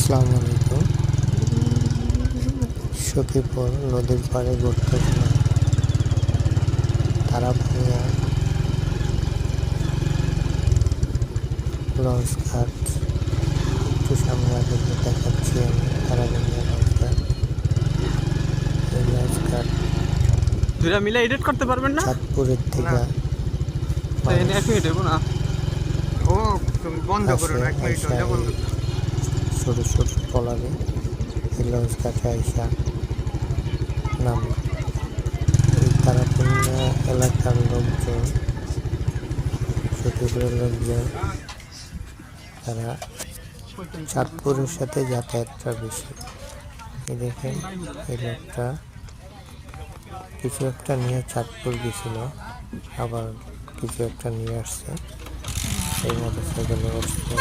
আসসালামু আলাইকুম। সখীপুর নদীর পাড়ে ঘুরতে গেলাম। তারাভাঙা লঞ্চ ঘাট একটু সামনে আগে দেখাচ্ছি আমি। তারাভাঙা লঞ্চ ঘাট, এই লঞ্চ ঘাট দুইটা মিলে এডিট করতে পারবেন না? চাঁদপুরের থেকে এক মিনিট দেবো না। ও তুমি বন্ধ করো আসে না, এক মিনিট আইসা হলে বন্ধ এই করো। ছোট ছোট ট্রলারে এই লঞ্চ ঘাটে আইসা নামে। এই তারাভাঙা এলাকার লোকজন, সখীপুরের লোকজন, তারা চাঁদপুরের সাথে যাতায়াতটা বেশি। এই দেখেন, এই লোকটা কিছু একটা নিয়ে চাঁদপুর গেছিল, আবার কিছু একটা নিয়ে আসছে। এই মোটরসাইকেলে বসছে।